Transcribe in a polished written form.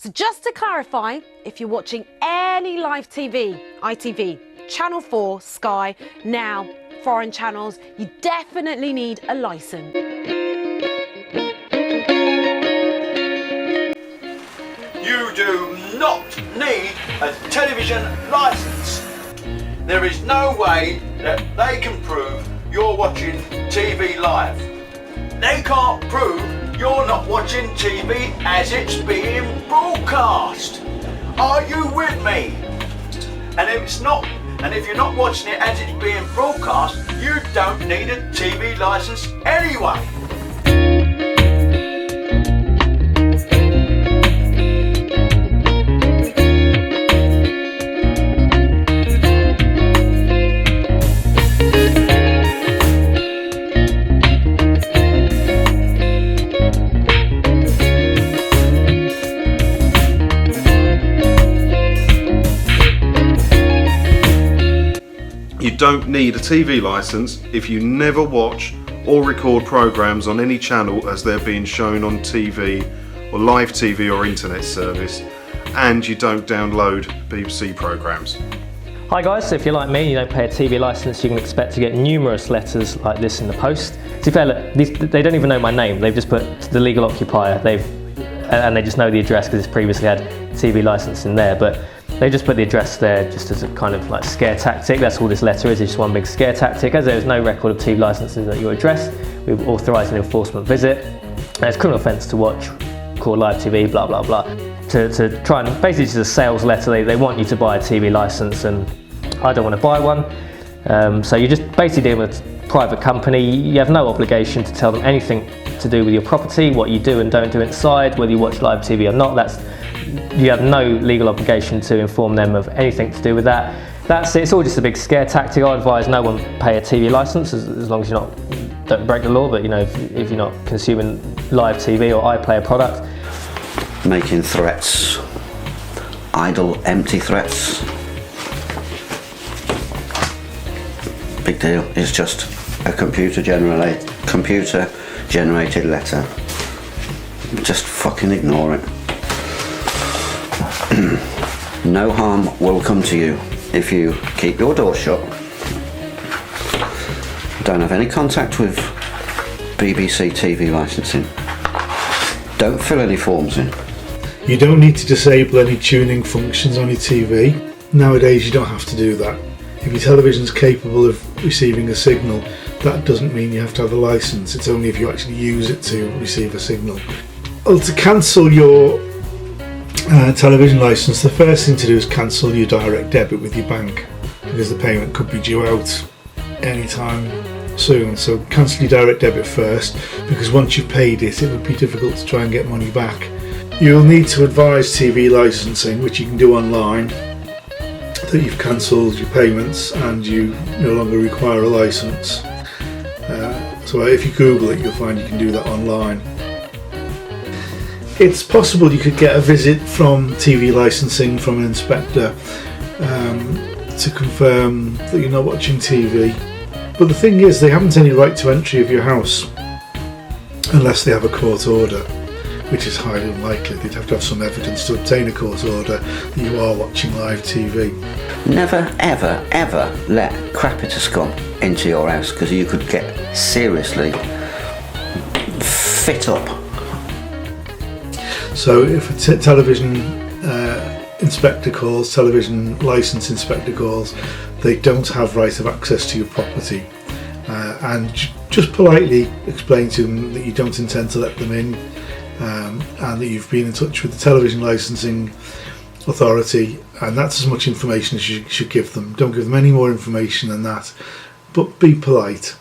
So just to clarify, if you're watching any live TV, ITV, Channel 4, Sky, Now, foreign channels, you definitely need a licence. You do not need a television licence. There is no way that they can prove you're watching TV live. They can't prove you're not watching TV as it's being broadcast. Are you with me? And if you're not watching it as it's being broadcast, you don't need a TV licence anyway. You don't need a TV licence if you never watch or record programmes on any channel as they're being shown on TV or live TV or internet service, and you don't download BBC programmes. Hi guys, so if you're like me, you don't pay a TV licence, you can expect to get numerous letters like this in the post. To be fair, look, they don't even know my name, they've just put the legal occupier, and they just know the address because it's previously had TV licence in there, but they just put the address there just as a kind of like scare tactic. That's all this letter is, it's just one big scare tactic. As there is no record of TV licences at your address, we've authorised an enforcement visit. And it's a criminal offence to watch, call live TV, blah, blah, blah. To try and, basically it's just a sales letter. They want you to buy a TV licence and I don't want to buy one. So you just basically deal with a private company. You have no obligation to tell them anything to do with your property, what you do and don't do inside, whether you watch live TV or not. You have no legal obligation to inform them of anything to do with that. That's it, it's all just a big scare tactic. I advise no one pay a TV licence as long as you don't break the law, but you know, if you're not consuming live TV or iPlayer product. Making threats, idle, empty threats. Big deal, it's just a computer generated letter. Just fucking ignore it. No harm will come to you if you keep your door shut. Don't have any contact with BBC TV licensing. Don't fill any forms in. You don't need to disable any tuning functions on your TV. Nowadays you don't have to do that. If your television's capable of receiving a signal, that doesn't mean you have to have a licence. It's only if you actually use it to receive a signal. Well, to cancel your television licence, the first thing to do is cancel your direct debit with your bank, because the payment could be due out anytime soon. So cancel your direct debit first, because once you've paid it, it would be difficult to try and get money back. You'll need to advise TV licensing, which you can do online, that you've cancelled your payments and you no longer require a licence. So if you Google it, you'll find you can do that online. It's possible you could get a visit from TV licensing from an inspector to confirm that you're not watching TV. But the thing is, they haven't any right to entry of your house unless they have a court order, which is highly unlikely. They'd have to have some evidence to obtain a court order that you are watching live TV. Never, ever, ever let crapita scum into your house, because you could get seriously fit up. So if a television inspector calls, television licence inspector calls, they don't have right of access to your property. And just politely explain to them that you don't intend to let them in, and that you've been in touch with the television licensing authority, and that's as much information as you should give them. Don't give them any more information than that, but be polite.